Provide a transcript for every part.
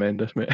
tremendous, mate.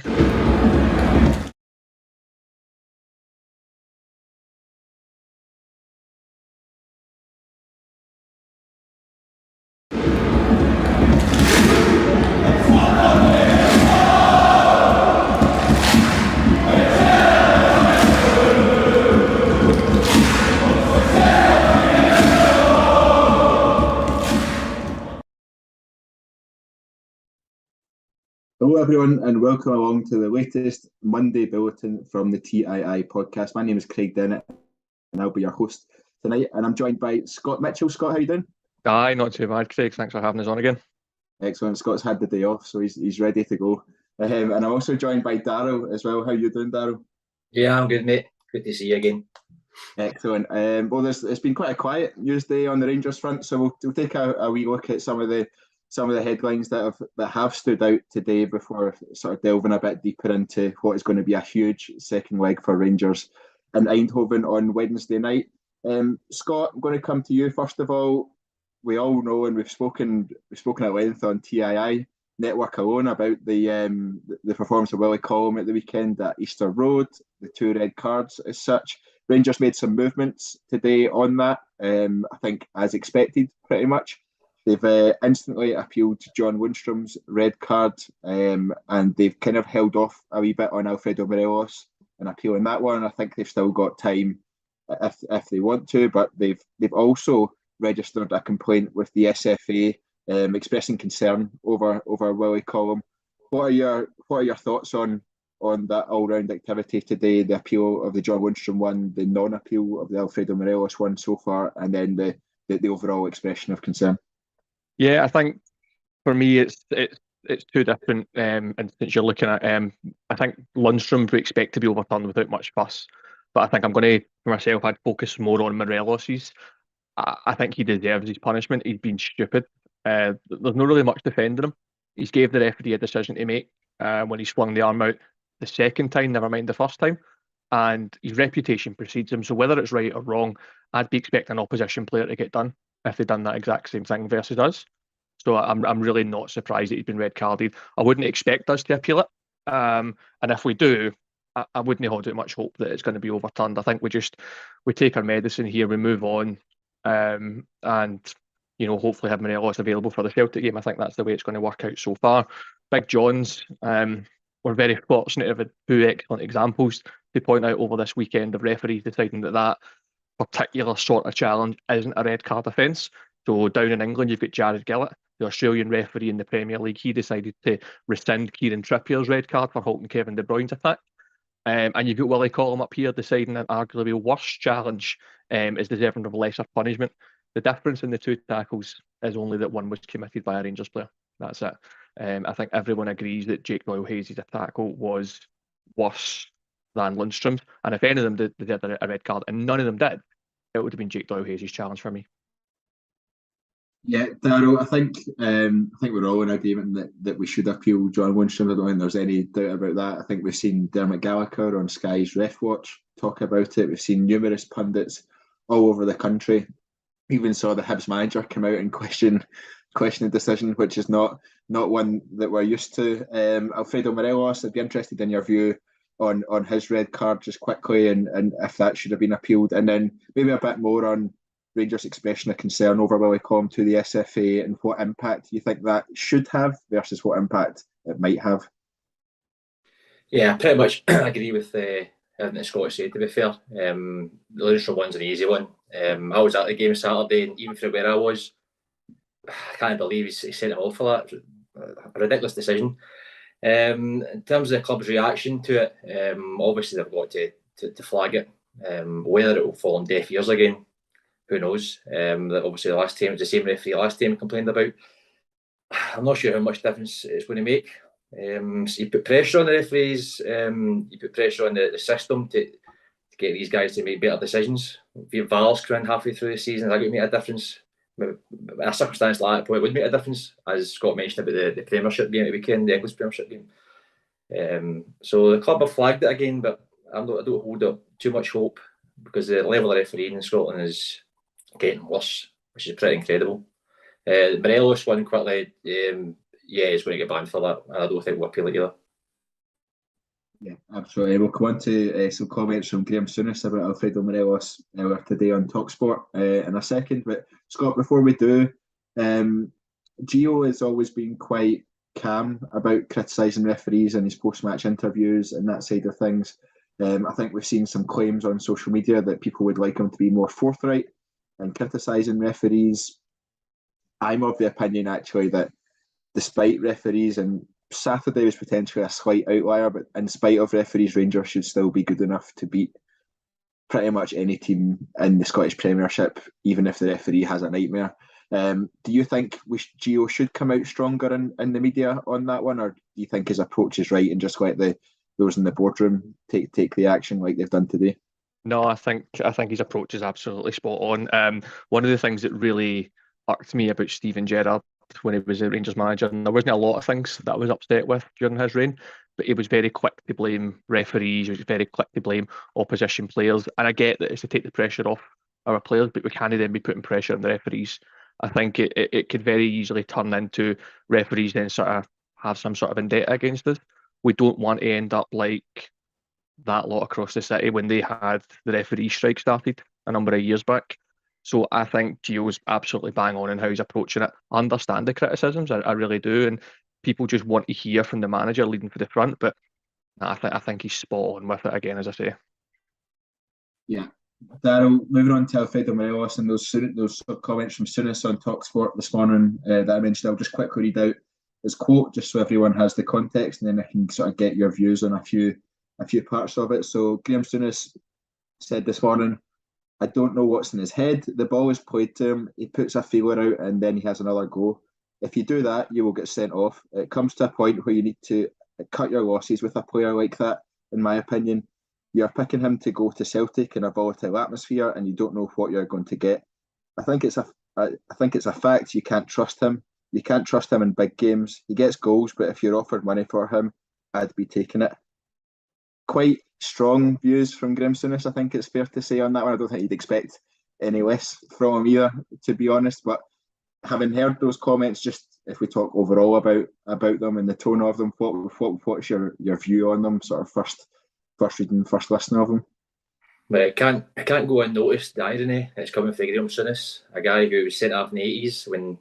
Hello everyone and welcome along to the latest Monday Bulletin from the TII podcast. My name is Craig Dennett and I'll be your host tonight, and I'm joined by Scott Mitchell. Scott, how you doing? Aye, not too bad, Craig. Thanks for having us on again. Excellent. Scott's had the day off, so he's ready to go. And I'm also joined by Daryl as well. How you doing, Daryl? Yeah, I'm good, mate. Good to see you again. Excellent. Well, it's been quite a quiet news day on the Rangers front, so we'll take a wee look at some of the headlines that have stood out today before sort of delving a bit deeper into what is going to be a huge second leg for Rangers in Eindhoven on Wednesday night. Scott, I'm going to come to you first of all. We all know, and we've spoken at length on TII Network alone about the performance of Willie Collum at the weekend at Easter Road, the 2 red cards as such. Rangers made some movements today on that, I think as expected, pretty much. They've instantly appealed to John Lundstrom's red card, and they've kind of held off a wee bit on Alfredo Morelos and appealing that one. I think they've still got time if they want to, but they've also registered a complaint with the SFA, expressing concern over Willie Collum. What are your thoughts on that all-round activity today? The appeal of the John Lundstrom one, the non-appeal of the Alfredo Morelos one so far, and then the overall expression of concern. Yeah, I think for me it's two different instances you're looking at. I think Lundstrom we expect to be overturned without much fuss, but I think I'm going to, for myself, I'd focus more on Morelos's. I think he deserves his punishment. He's been stupid. There's not really much defending him. He's gave the referee a decision to make when he swung the arm out the second time, never mind the first time, and his reputation precedes him. So whether it's right or wrong, I'd be expecting an opposition player to get done if they'd done that exact same thing versus us. So I'm really not surprised that he's been red carded. I wouldn't expect us to appeal it, and if we do, I wouldn't hold out much hope that it's going to be overturned. I think we take our medicine here, we move on, and hopefully have Morelos available for the Celtic game. I think that's the way it's going to work out so far. Big John's, we're very fortunate to have had 2 excellent examples to point out over this weekend of referees deciding that particular sort of challenge isn't a red card offence. So down in England, you've got Jared Gillett, the Australian referee in the Premier League. He decided to rescind Kieran Trippier's red card for halting Kevin De Bruyne's attack. And you've got Willie Collum up here deciding an arguably worse challenge is deserving of lesser punishment. The difference in the 2 tackles is only that one was committed by a Rangers player. That's it. I think everyone agrees that Jake Doyle-Hayes' tackle was worse than Lundstrom's. And if any of them did a red card and none of them did, it would have been Jake Doyle-Hayes' challenge for me. Yeah, Daryl, I think we're all in agreement that we should appeal John Lundstrom. I don't think there's any doubt about that. I think we've seen Dermot Gallagher on Sky's Ref Watch talk about it. We've seen numerous pundits all over the country. Even saw the Hibs manager come out and question the decision, which is not one that we're used to. Alfredo Morelos, I'd be interested in your view on his red card just quickly, and if that should have been appealed, and then maybe a bit more on Rangers' expression of concern over Willie Collum to the SFA and what impact you think that should have versus what impact it might have. Yeah, pretty much agree with everything that Scott said, to be fair. The Lundstrom one's an easy one. I was at the game Saturday, and even from where I was, I can't believe he sent him off for that. A ridiculous decision. In terms of the club's reaction to it, obviously they've got to flag it. Whether it will fall on deaf ears again, who knows? Obviously the last time, it was the same referee last time complained about. I'm not sure how much difference it's going to make. So you put pressure on the referees, you put pressure on the system to get these guys to make better decisions. If Val's come in halfway through the season, is that going to make a difference? A circumstance like that probably would make a difference, as Scott mentioned about the Premiership game at the weekend, the English Premiership game. So the club have flagged it again, but I don't hold up too much hope, because the level of refereeing in Scotland is getting worse, which is pretty incredible. Morelos one quickly, he's going to get banned for that, and I don't think we'll appeal it either. Yeah, absolutely. We'll come on to some comments from Graham Souness about Alfredo Morelos earlier today on Talksport in a second. But Scott, before we do, um, Gio has always been quite calm about criticising referees in his post-match interviews and that side of things. I think we've seen some claims on social media that people would like him to be more forthright in criticising referees. I'm of the opinion actually that despite referees, and Saturday was potentially a slight outlier, but in spite of referees, Rangers should still be good enough to beat pretty much any team in the Scottish Premiership, even if the referee has a nightmare. Do you think Gio should come out stronger in the media on that one, or do you think his approach is right and just let those in the boardroom take the action like they've done today? No, I think his approach is absolutely spot on. One of the things that really irked me about Steven Gerrard when he was a Rangers manager, and there wasn't a lot of things that I was upset with during his reign, but he was very quick to blame referees, he was very quick to blame opposition players. And I get that it's to take the pressure off our players, but we can't then be putting pressure on the referees. I think it could very easily turn into referees then sort of have some sort of vendetta against us. We don't want to end up like that lot across the city when they had the referee strike started a number of years back. So I think Gio's absolutely bang on in how he's approaching it. I understand the criticisms, I really do, and people just want to hear from the manager leading for the front. But I think he's spot on with it again, as I say. Yeah. Daryl, moving on to Alfredo Morelos and those comments from Souness on Talksport this morning that I mentioned, I'll just quickly read out his quote just so everyone has the context, and then I can sort of get your views on a few parts of it. So Graham Souness said this morning, "I don't know what's in his head. The ball is played to him. He puts a feeler out and then he has another go. If you do that, you will get sent off. It comes to a point where you need to cut your losses with a player like that, in my opinion. You're picking him to go to Celtic in a volatile atmosphere and you don't know what you're going to get. I think it's a fact you can't trust him. You can't trust him in big games. He gets goals, but if you're offered money for him, I'd be taking it." Quite strong views from Graham Souness, I think it's fair to say on that one. I don't think you'd expect any less from him either, to be honest. But having heard those comments, just if we talk overall about them and the tone of them, what's your view on them? Sort of first reading, first listening of them. But it can't go unnoticed, the irony. It's coming from Graham Souness, a guy who was sent off in the 80s when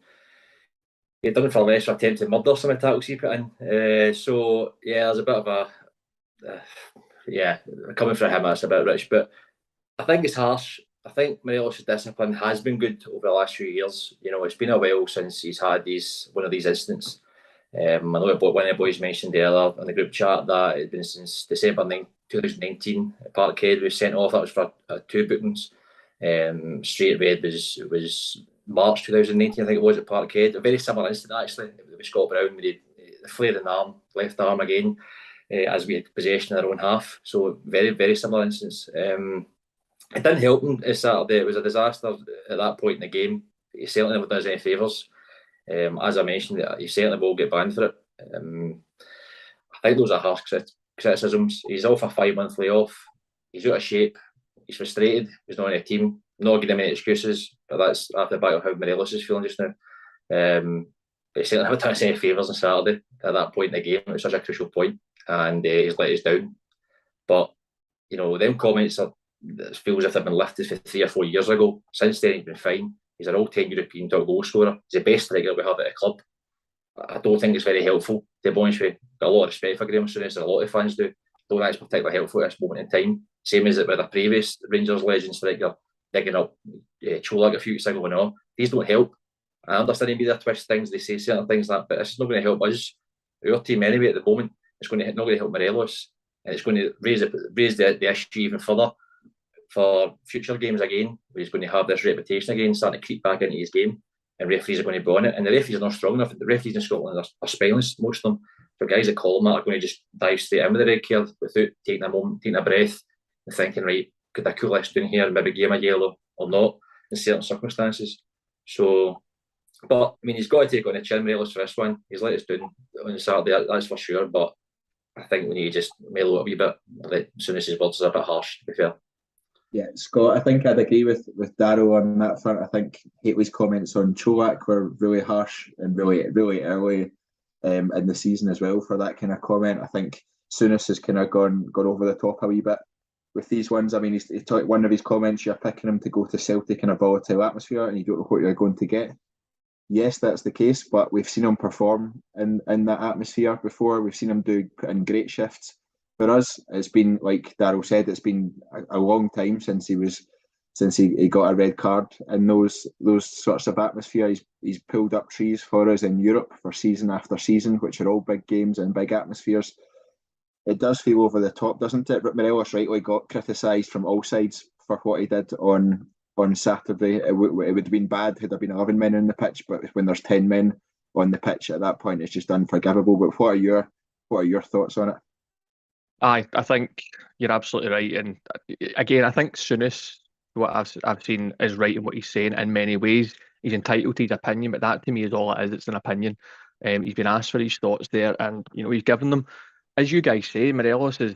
he'd done it for less for attempted murder, some of the tackles he put in. So, yeah, there's a bit of a. Yeah, coming from him, that's a bit rich. But I think it's harsh. I think Morelos' discipline has been good over the last few years. You know, it's been a while since he's had one of these incidents. I know one of the boys mentioned earlier in the group chat that it's been since December 2019 at Parkhead was sent off. That was for 2 bookings. Straight red was March 2019, I think it was, at Parkhead. A very similar incident actually with Scott Brown with the flaring arm, left arm again, as we had possession in our own half. So very, very similar instance. It didn't help him this Saturday. It was a disaster at that point in the game. He certainly never does any favours. As I mentioned, he certainly will get banned for it. I think those are harsh criticisms. He's off a 5-month layoff. He's out of shape. He's frustrated. He's not in a team. I'm not giving him any excuses, but that's after the back of how Morelos is feeling just now. But he certainly never done any favours on Saturday at that point in the game. It was such a crucial point, and he's let us down. But, you know, them comments it feels as if they've been lifted for 3 or 4 years ago. Since then, he's been fine. He's an all-time European top goal scorer. He's the best striker we have at the club. I don't think it's very helpful, to be honest with you. Got a lot of respect for Graham Souness, and a lot of fans do. Don't think it's particularly helpful at this moment in time. Same as it with a previous Rangers legend striker digging up Cholak a few weeks ago and all. These don't help. I understand maybe they're twist things, they say certain things like that, but it's not going to help us. Our team anyway at the moment, it's not going to help Morelos, and it's going to raise the issue even further for future games again, where he's going to have this reputation again, starting to creep back into his game, and referees are going to be on it. And the referees are not strong enough. The referees in Scotland are spineless, most of them. So guys that call them that are going to just dive straight in with the red card without taking a moment, taking a breath, and thinking, right, could I cool this down here and maybe give him a yellow or not in certain circumstances. So, but I mean, he's got to take on the chin, Morelos, for this one. He's let us down on Saturday, that's for sure. But I think we need to just mellow it a wee bit. Like, as soon as his words are a bit harsh, to be fair. Yeah, Scott, I think I'd agree with Darrow on that front. I think Hateley's comments on Cholak were really harsh and really, really early in the season as well for that kind of comment. I think Souness has kind of gone over the top a wee bit with these ones. I mean, he talked one of his comments. You're picking him to go to Celtic in a volatile atmosphere, and you don't know what you're going to get. Yes, that's the case, but we've seen him perform in that atmosphere before. We've seen him put in great shifts. For us, it's been, like Daryl said, it's been a long time since he got a red card in those sorts of atmosphere. He's pulled up trees for us in Europe for season after season, which are all big games and big atmospheres. It does feel over the top, doesn't it? Morelos rightly got criticised from all sides for what he did on Saturday. It would have been bad had there been 11 men on the pitch, but when there's 10 men on the pitch at that point, it's just unforgivable. But what are your thoughts on it? I think you're absolutely right, and again, I think Souness, what I've seen, is right in what he's saying in many ways. He's entitled to his opinion, but that to me is all it is. It's an opinion. He's been asked for his thoughts there, and he's given them. As you guys say, Morelos has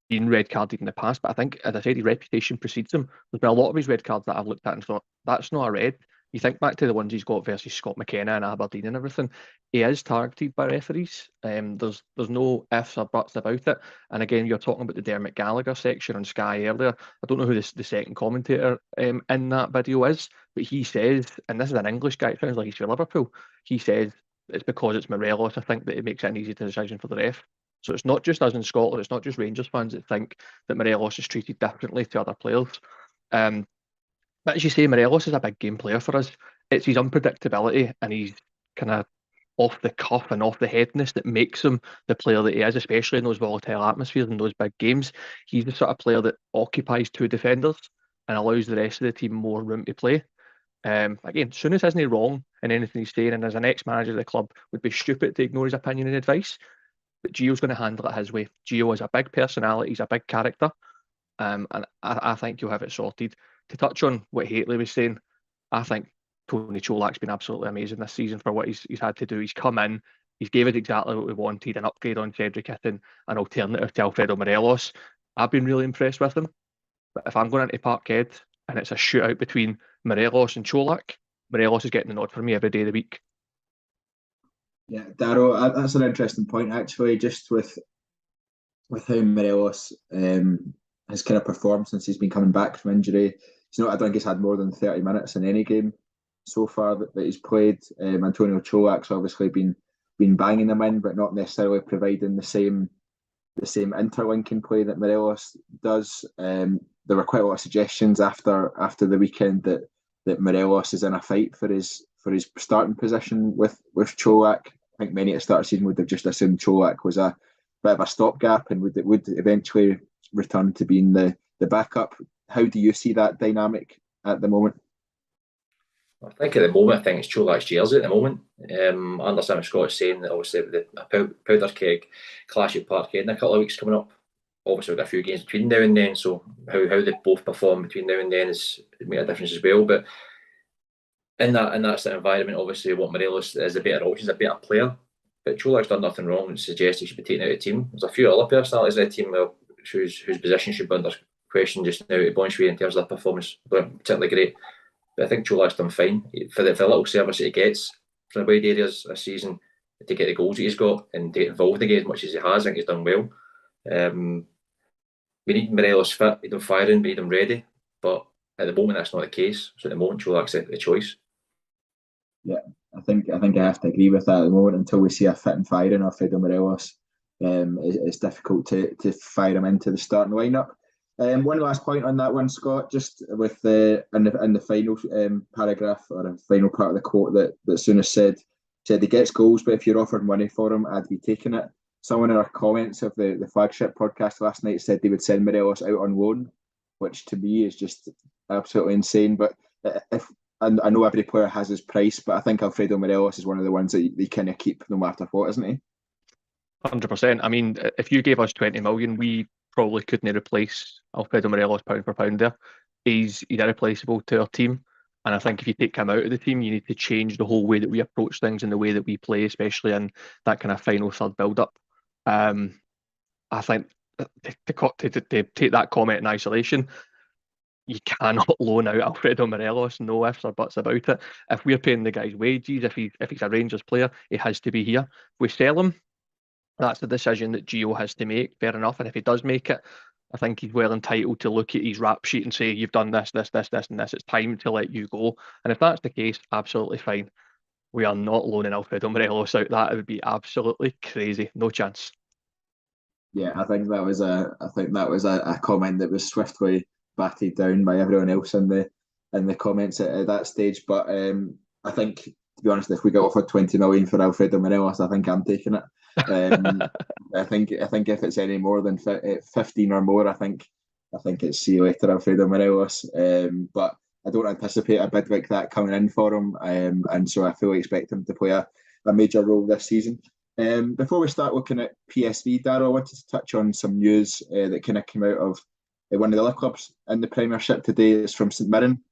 been red carded in the past, but I think, as I said, his reputation precedes him. There's been a lot of his red cards that I've looked at and thought, that's not a red. You think back to the ones he's got versus Scott McKenna and Aberdeen and everything, he is targeted by referees. There's no ifs or buts about it. And again, you're talking about the Dermot Gallagher section on Sky earlier. I don't know who the second commentator in that video is, but he says, and this is an English guy, it sounds like he's for Liverpool, he says it's because it's Morelos, I think, that it makes it an easy decision for the ref. So it's not just us in Scotland, it's not just Rangers fans that think that Morelos is treated differently to other players. But as you say, Morelos is a big game player for us. It's his unpredictability and he's kind of off the cuff and off the headness that makes him the player that he is, especially in those volatile atmospheres and those big games. He's the sort of player that occupies two defenders and allows the rest of the team more room to play. Again, Souness isn't wrong in anything he's saying, and as an ex-manager of the club, would be stupid to ignore his opinion and advice. But Gio's going to handle it his way. Gio is a big personality, he's a big character, and I think you'll have it sorted. To touch on what Haitley was saying, I think Tony Cholak's been absolutely amazing this season for what he's had to do. He's come in, he's gave us exactly what we wanted, an upgrade on Cedric Itten, an alternative to Alfredo Morelos. I've been really impressed with him. But if I'm going into Parkhead and it's a shootout between Morelos and Cholak, Morelos is getting the nod for me every day of the week. Yeah, Darrow, that's an interesting point actually. Just with how Morelos has kind of performed since he's been coming back from injury. I don't think he's had more than 30 minutes in any game so far that he's played. Antonio Cholak's obviously been banging them in, but not necessarily providing the same interlinking play that Morelos does. There were quite a lot of suggestions after the weekend that Morelos is in a fight for his starting position with Cholak. I think many at the start of the season would have just assumed Cholak was a bit of a stopgap and would eventually return to being the backup. How do you see that dynamic at the moment? I think at the moment, I think it's Cholak's jersey at the moment. I understand what Scott's saying that obviously the powder keg clash at Parkhead in a couple of weeks coming up. Obviously, we've got a few games between now and then, so how they both perform between now and then is made a difference as well. But in that sort of environment, obviously, what Morelos is a better option, is a better player. But Cholak's done nothing wrong and suggests he should be taken out of the team. There's a few other personalities in the team whose position should be under question just now at Bonchway in terms of their performance. But particularly great. But I think Cholak's done fine for the little service that he gets from the wide areas this season to get the goals that he's got and to get involved in the game as much as he has. I think he's done well. We need Morelos fit, we need him firing, we need him ready. But at the moment, that's not the case. So at the moment, Cholak's the choice. Yeah, I think I have to agree with that at the moment. Until we see a fit and firing of Alfredo Morelos, it's difficult to fire him into the starting lineup. One last point on that one, Scott, just with in the final paragraph or the final part of the quote that Souness said he gets goals, but if you're offered money for him, I'd be taking it. Someone in our comments of the flagship podcast last night said they would send Morelos out on loan, which to me is just absolutely insane. But I know every player has his price, but I think Alfredo Morelos is one of the ones that they kind of keep no matter what, isn't he? 100%. I mean, if you gave us 20 million, we probably couldn't replace Alfredo Morelos pound for pound there. He's irreplaceable to our team. And I think if you take him out of the team, you need to change the whole way that we approach things and the way that we play, especially in that kind of final third build-up. I think to take that comment in isolation, you cannot loan out Alfredo Morelos, no ifs or buts about it. If we're paying the guy's wages, if he's a Rangers player, he has to be here. If we sell him, That's a decision that Gio has to make, fair enough. And if he does make it, I think he's well entitled to look at his rap sheet and say, you've done this, this, this, this, and this. It's time to let you go. And if that's the case, absolutely fine. We are not loaning Alfredo Morelos out. That would be absolutely crazy. No chance. Yeah, I think that was a comment that was swiftly batted down by everyone else in the comments at that stage. But I think, to be honest, if we got offered 20 million for Alfredo Morelos, I think I'm taking it. I think if it's any more than 15 or more, I think it's see you later, Alfredo Morelos. But I don't anticipate a bid like that coming in for him, and so I fully expect him to play a major role this season. Before we start looking at PSV, Darryl, I wanted to touch on some news that kind of came out of one of the other clubs in the Premiership today. It's from St Mirren.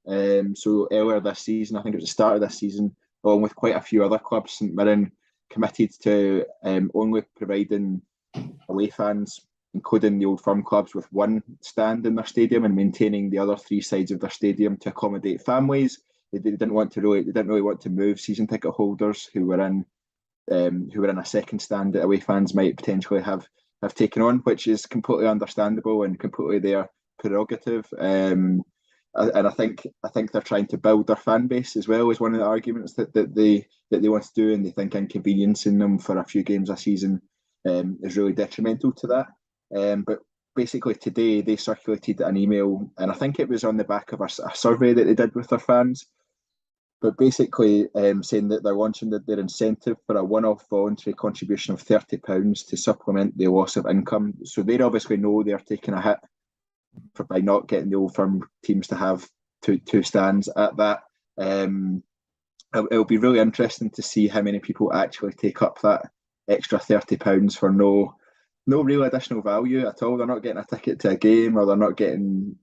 So earlier this season, I think it was the start of this season, along with quite a few other clubs, St Mirren committed to only providing away fans, including the Old Firm clubs, with one stand in their stadium and maintaining the other three sides of their stadium to accommodate families. They didn't really want to move season ticket holders who were in a second stand that away fans might potentially have taken on, which is completely understandable and completely their prerogative. And I think they're trying to build their fan base as well, is one of the arguments that they want to do, and they think inconveniencing them for a few games a season is really detrimental to that. But basically today they circulated an email, and I think it was on the back of a survey that they did with their fans, but basically saying that they're launching their incentive for a one-off voluntary contribution of £30 to supplement the loss of income. So they obviously know they're taking a hit by not getting the Old Firm teams to have two stands at that. It'll be really interesting to see how many people actually take up that extra £30 for no real additional value at all. They're not getting a ticket to a game, or they're not getting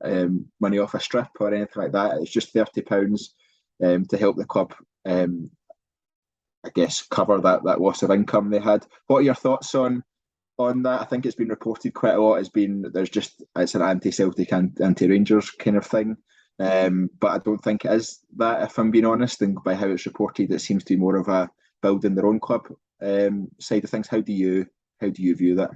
money off a strip or anything like that. It's just £30 to help the club, I guess, cover that loss of income they had. What are your thoughts on that? I think it's been reported quite a lot as being it's an anti-Celtic, anti-Rangers kind of thing. But I don't think it is that, if I'm being honest, and by how it's reported, it seems to be more of a building their own club side of things. How do you view that?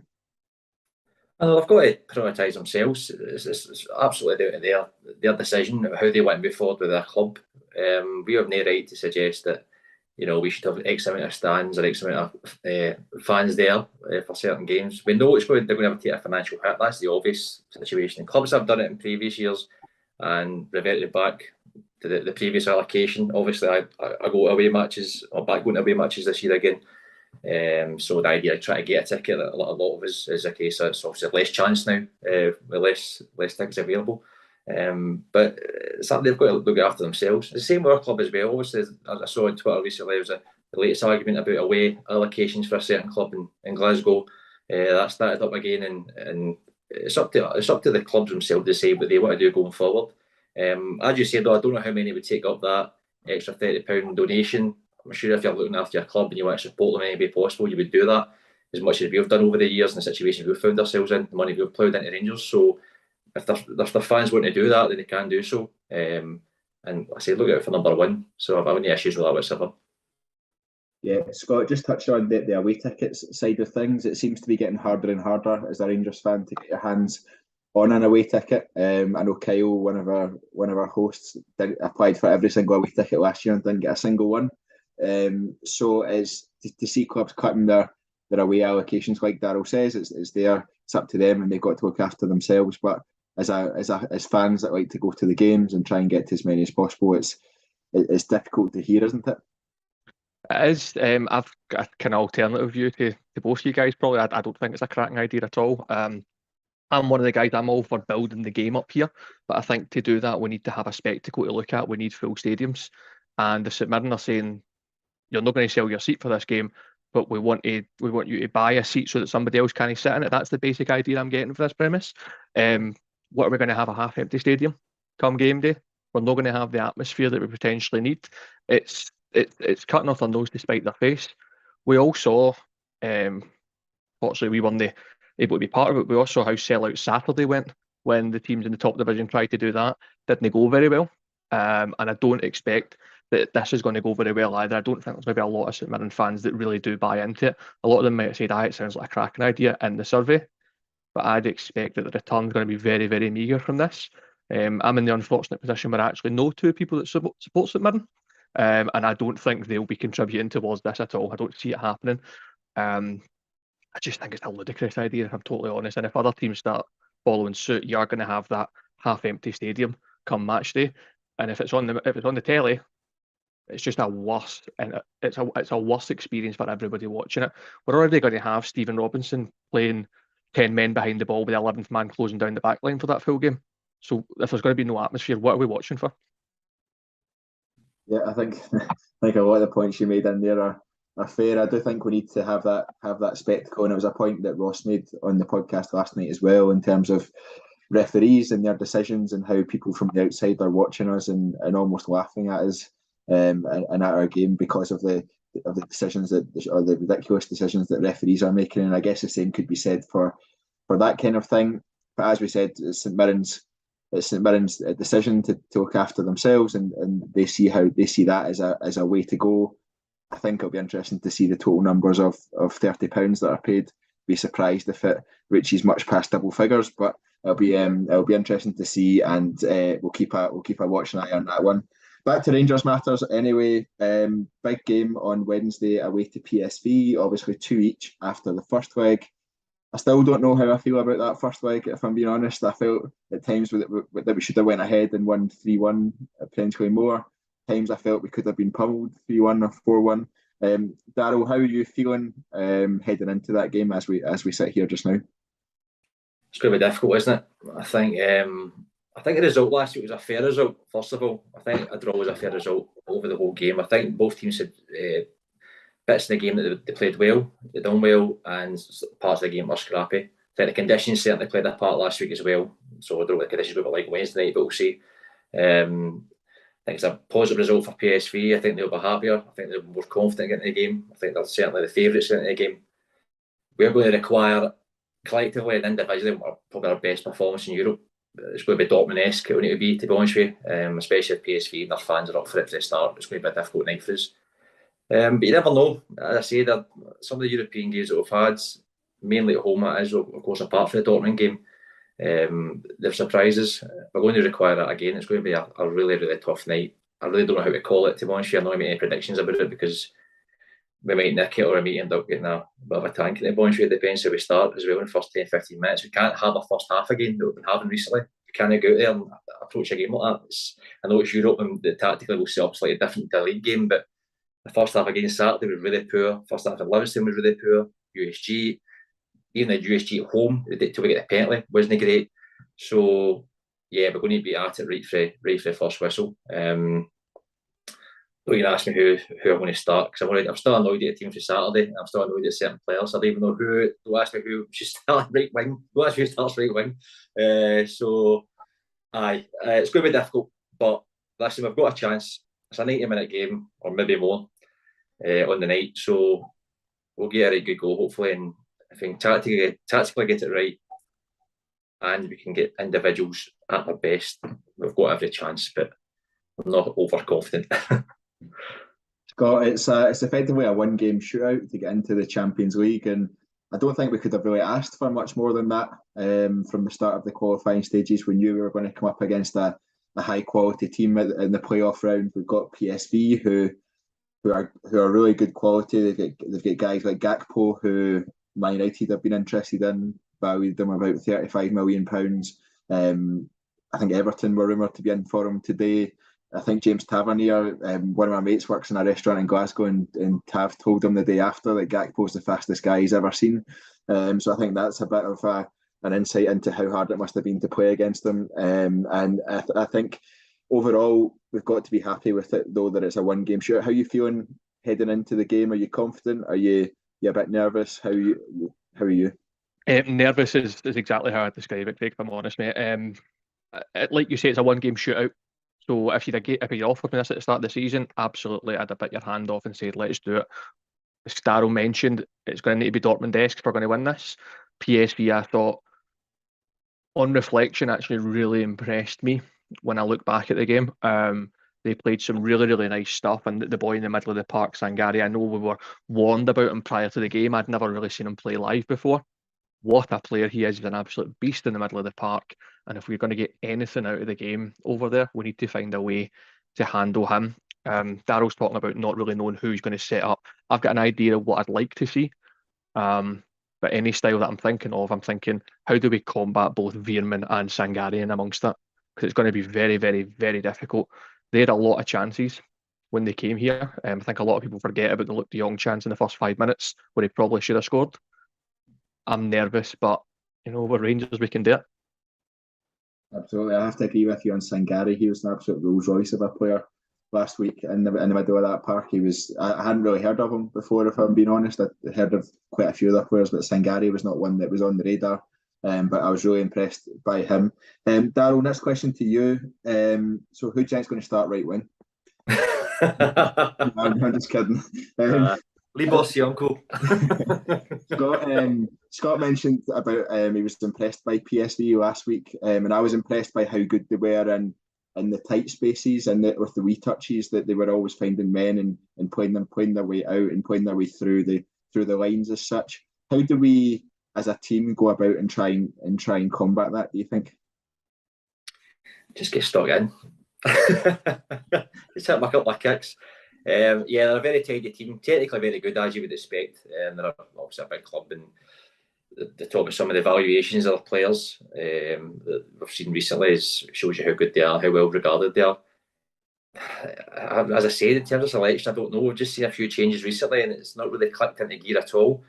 Well, they've got to prioritise themselves. It's absolutely down to their decision how they want to move forward with their club. We have no right to suggest that we should have X amount of stands or X amount of fans there for certain games. We know they're going to have to take a financial hit. That's the obvious situation. And clubs have done it in previous years and reverted back to the previous allocation. Obviously, I go to away matches, or back going to away matches this year again. So the idea of trying to get a ticket, a lot of us is a case that it's obviously less chance now, with less tickets available. But it's something they've got to look after themselves. The same with our club as well. Obviously, as I saw on Twitter recently, there was the latest argument about away allocations for a certain club in Glasgow. That started up again, and it's up to the clubs themselves to say what they want to do going forward. As you said, though, I don't know how many would take up that extra £30 donation. I'm sure if you're looking after your club and you want to support them in any way possible, you would do that, as much as we've done over the years in the situation we've found ourselves in, the money we've ploughed into Rangers. So if their fans want to do that, then they can do so. And I say look out for number one. So I've any issues with that whatsoever. Yeah, Scott, just touched on the away tickets side of things. It seems to be getting harder and harder as a Rangers fan to get your hands on an away ticket. I know Kyle, one of our hosts, applied for every single away ticket last year and didn't get a single one. So is to see clubs cutting their away allocations, like Darryl says, it's up to them, and they've got to look after themselves. But as fans that like to go to the games and try and get to as many as possible, it's difficult to hear, isn't it? It is. I've got a kind of alternative view to both you guys. Probably, I don't think it's a cracking idea at all. I'm one of the guys. I'm all for building the game up here, but I think to do that, we need to have a spectacle to look at. We need full stadiums, and the St Mirren are saying, you're not going to sell your seat for this game, but we want you to buy a seat so that somebody else can sit in it. That's the basic idea I'm getting for this premise. What are we going to have, a half-empty stadium come game day? We're not going to have the atmosphere that we potentially need. It's cutting off their nose to spite their face. We all saw, fortunately we weren't able to be part of it, we also saw how sell-out Saturday went when the teams in the top division tried to do that. Didn't go very well. And I don't expect that this is going to go very well either. I don't think there's maybe a lot of St Mirren fans that really do buy into it. A lot of them might have said, it sounds like a cracking idea in the survey, but I'd expect that the return's going to be very, very meagre from this. I'm in the unfortunate position where I actually know two people that support St Mirren, and I don't think they'll be contributing towards this at all. I don't see it happening. I just think it's a ludicrous idea, if I'm totally honest. And if other teams start following suit, you're going to have that half-empty stadium come match day. And if it's on the telly, it's just a worse, and it's a worse experience for everybody watching it. We're already going to have Stephen Robinson playing 10 men behind the ball with the 11th man closing down the back line for that full game. So if there's going to be no atmosphere, what are we watching for? Yeah, I think a lot of the points you made in there are fair. I do think we need to have that spectacle, and it was a point that Ross made on the podcast last night as well, in terms of referees and their decisions, and how people from the outside are watching us and almost laughing at us and at our game because of the decisions the ridiculous decisions that referees are making. And I guess the same could be said for that kind of thing. But as we said, it's St Mirren's decision to look after themselves, and they see that as a way to go. I think it'll be interesting to see the total numbers of £30 that are paid. Be surprised if it reaches much past double figures, but it'll be interesting to see, and we'll keep a watching eye on that one. Back to Rangers matters anyway. Big game on Wednesday away to PSV. Obviously 2 each after the first leg. I still don't know how I feel about that first leg, if I'm being honest. I felt at times that we should have went ahead and won 3-1, potentially more. Times I felt we could have been pummeled 3-1 or 4-1. Darryl, how are you feeling heading into that game as we sit here just now? It's going to be difficult, isn't it? I think the result last week was a fair result. First of all, I think a draw was a fair result over the whole game. I think both teams had bits in the game that they played well, they done well, and parts of the game were scrappy. I think the conditions certainly played a part last week as well. So I don't know what the conditions were like Wednesday night, but we'll see. I think it's a positive result for PSV. I think they'll be happier. I think they're more confident getting the game. I think they're certainly the favourites in the game. We're going to require, collectively and individually, probably our best performance in Europe. It's going to be Dortmund-esque, it will need to be honest with you, especially if PSV and their fans are up for it for the start. It's going to be a difficult night for us. But you never know. As I say, some of the European games that we've had, mainly at home, that is, of course, apart from the Dortmund game, they're surprises. We're going to require that again. It's going to be a really, really tough night. I really don't know how to call it, to be honest with you. I'm not going to make any predictions about it, because we might nick it, or we might end up getting a bit of a tank in the bunch. It depends how we start as well in the first 10-15 minutes. We can't have a first half again that we've been having recently. We can't go out there and approach a game like that. I know it's Europe and the tactically will set up slightly different to a league game, but the first half against Saturday was really poor. First half at Livingston was really poor. USG, even the USG at home, till we get the penalty, wasn't great. So yeah, we're going to be at it right for the first whistle. Don't even ask me who I'm going to start, because I'm still annoyed at the team for Saturday. I'm still annoyed at certain players. I don't even know who. Don't ask me who should start right wing. Don't ask me who starts right wing. It's going to be difficult. But listen, we've got a chance. It's a 90-minute game, or maybe more, on the night. So we'll get a right good goal, hopefully. And I think tactically get it right, and we can get individuals at their best. We've got every chance, but I'm not overconfident. Scott, it's effectively a one-game shootout to get into the Champions League, and I don't think we could have really asked for much more than that from the start of the qualifying stages. We knew we were going to come up against a high-quality team in the playoff round. We've got PSV who are really good quality. They've got guys like Gakpo, who Man United have been interested in, valued them about £35 million. I think Everton were rumoured to be in for him today. I think James Tavernier, one of my mates, works in a restaurant in Glasgow, and Tav told him the day after that Gakpo's the fastest guy he's ever seen. So I think that's a bit of an insight into how hard it must have been to play against them. And I think overall we've got to be happy with it, though, that it's a one-game shootout. How are you feeling heading into the game? Are you confident? Are you a bit nervous? How are you? Nervous is exactly how I describe it, Craig, if I'm honest, mate. Like you say, it's a one-game shootout. So if you'd offered me this at the start of the season, absolutely, I'd have bit your hand off and said, let's do it. As Darryl mentioned, it's going to need to be Dortmund-esque if we're going to win this. PSV, I thought, on reflection, actually really impressed me when I look back at the game. They played some really, really nice stuff. And the boy in the middle of the park, Sangari, I know we were warned about him prior to the game. I'd never really seen him play live before. What a player he is. He's an absolute beast in the middle of the park. And if we're going to get anything out of the game over there, we need to find a way to handle him. Daryl's talking about not really knowing who he's going to set up. I've got an idea of what I'd like to see. But any style that I'm thinking of, I'm thinking, how do we combat both Veerman and Sangari in amongst that? Because it's going to be very, very, very difficult. They had a lot of chances when they came here. I think a lot of people forget about the Luke de Jong chance in the first 5 minutes where he probably should have scored. I'm nervous, but we're Rangers, we can do it. Absolutely, I have to agree with you on Sangari. He was an absolute Rolls Royce of a player last week in the middle of that park. I hadn't really heard of him before, if I'm being honest. I heard of quite a few other players, but Sangari was not one that was on the radar. But I was really impressed by him. Daryl, next question to you. So who do you think is going to start right wing? I'm just kidding. Leave us, your uncle. Scott mentioned about he was impressed by PSV last week, and I was impressed by how good they were in the tight spaces and with the wee touches, that they were always finding men and playing their way out and playing their way through the lines as such. How do we, as a team, go about and try and combat that, do you think? Just get stuck in. Just hit my couple of kicks. They're a very tidy team, technically very good, as you would expect. They're obviously a big club, and they talk about some of the valuations of the players that we've seen recently shows you how good they are, how well regarded they are. As I said, in terms of selection, I don't know. We've just seen a few changes recently, and it's not really clicked into gear at all.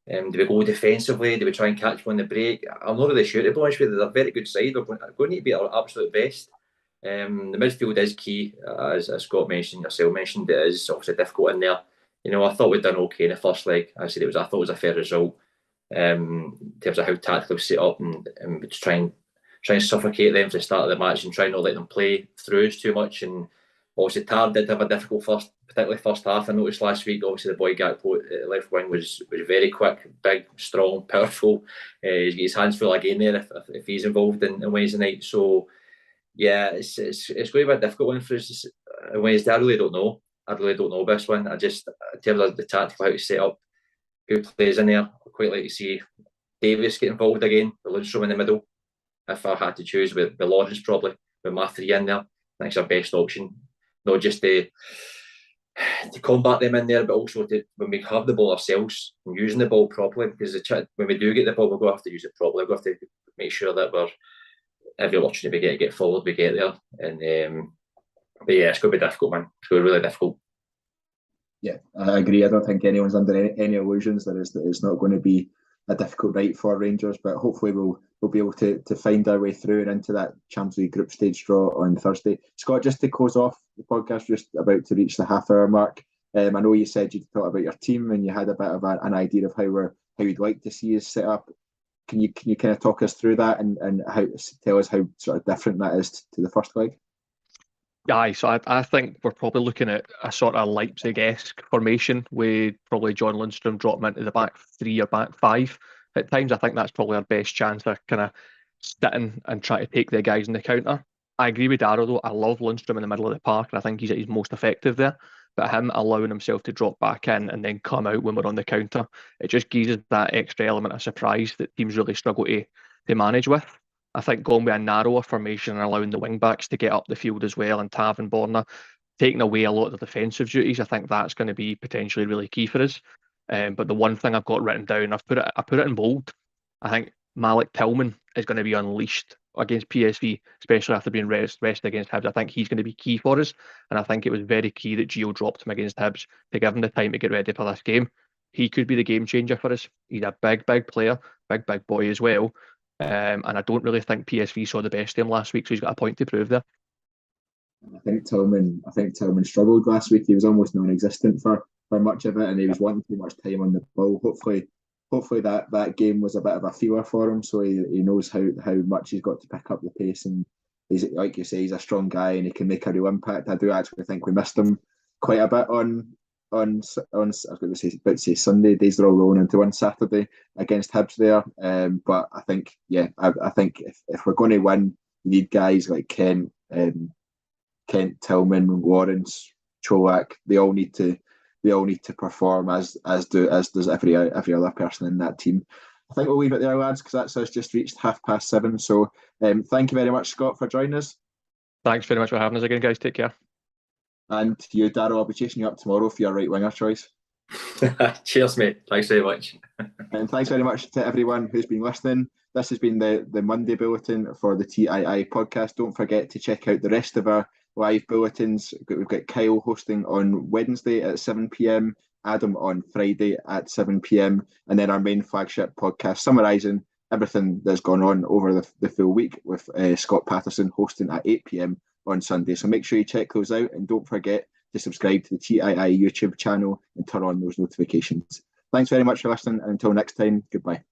Do we go defensively? Do we try and catch one on the break? I'm not really sure, to be honest with you. They're a very good side. We're going to need to be at our absolute best. The midfield is key, as Scott mentioned, yourself mentioned. It is obviously difficult in there. I thought we'd done okay in the first leg. I thought it was a fair result in terms of how tactically we set up and just try and suffocate them for the start of the match and try not let them play through us too much. And obviously Tar did have a difficult particularly first half. I noticed last week, obviously the boy Gakpo at left wing was very quick, big, strong, powerful. He's got his hands full again there if he's involved in Wednesday night. So yeah, it's going to be a difficult one for us on Wednesday. I really don't know. This one. In terms of the tactical, how to set up, who plays in there. I'd quite like to see Davis get involved again, the Lundstrom in the middle. If I had to choose, with Lawrence probably, with my three in there, I think it's our best option. Not just to combat them in there, but also when we have the ball ourselves and using the ball properly, because when we do get the ball, we're going to have to use it properly. We're going to have to make sure that every opportunity we get forward, we get there. And but yeah, it's going to be difficult, man. It's going to be really difficult. Yeah, I agree. I don't think anyone's under any illusions that it's not going to be a difficult night for Rangers, but hopefully we'll be able to find our way through and into that Champions League group stage draw on Thursday. Scott, just to close off the podcast, just about to reach the half-hour mark. I know you said you'd thought about your team and you had a bit of an idea of how you'd like to see us set up. Can you kind of talk us through that and tell us how sort of different that is to the first leg? Aye, so I think we're probably looking at a sort of Leipzig-esque formation with probably John Lundstrom dropping into the back three or back five at times. I think that's probably our best chance of kind of sitting and trying to take the guys in the counter. I agree with Darrow though. I love Lundstrom in the middle of the park, and I think he's at his most effective there. But him allowing himself to drop back in and then come out when we're on the counter, it just gives us that extra element of surprise that teams really struggle to manage with. I think going with a narrower formation and allowing the wing backs to get up the field as well, and Tav and Borna taking away a lot of the defensive duties, I think that's going to be potentially really key for us. But the one thing I've got written down, I put it in bold. I think Malik Tillman is going to be unleashed against PSV, especially after being rested against Hibs. I think he's going to be key for us, and I think it was very key that Gio dropped him against Hibs to give him the time to get ready for this game. He could be the game changer for us. He's a big player, big boy as well. And I don't really think PSV saw the best of him last week, so he's got a point to prove there. I think Tillman struggled last week. He was almost non-existent for much of it, and he was wanting too much time on the ball. Hopefully that game was a bit of a feeler for him, so he knows how much he's got to pick up the pace. And he's, like you say, he's a strong guy and he can make a real impact. I do actually think we missed him quite a bit on I was going to say Sunday. Days are all rolling into one Saturday against Hibs there. But I think, I think if we're going to win, we need guys like Kent, Kent, Tillman, Lawrence, Cholak, they all need to perform as does every other person in that team. I think we'll leave it there, lads, because that's us just reached 7:30. So thank you very much, Scott, for joining us. Thanks very much for having us again, guys. Take care. And you, Darryl, I'll be chasing you up tomorrow for your right winger choice. Cheers, mate. Thanks very much. And thanks very much to everyone who's been listening. This has been the Monday bulletin for the TII podcast. Don't forget to check out the rest of our live bulletins. We've got Kyle hosting on Wednesday at 7 p.m, Adam on Friday at 7 p.m, and then our main flagship podcast summarising everything that's gone on over the full week with Scott Patterson hosting at 8 p.m. on Sunday. So make sure you check those out, and don't forget to subscribe to the TII YouTube channel and turn on those notifications. Thanks very much for listening, and until next time, goodbye.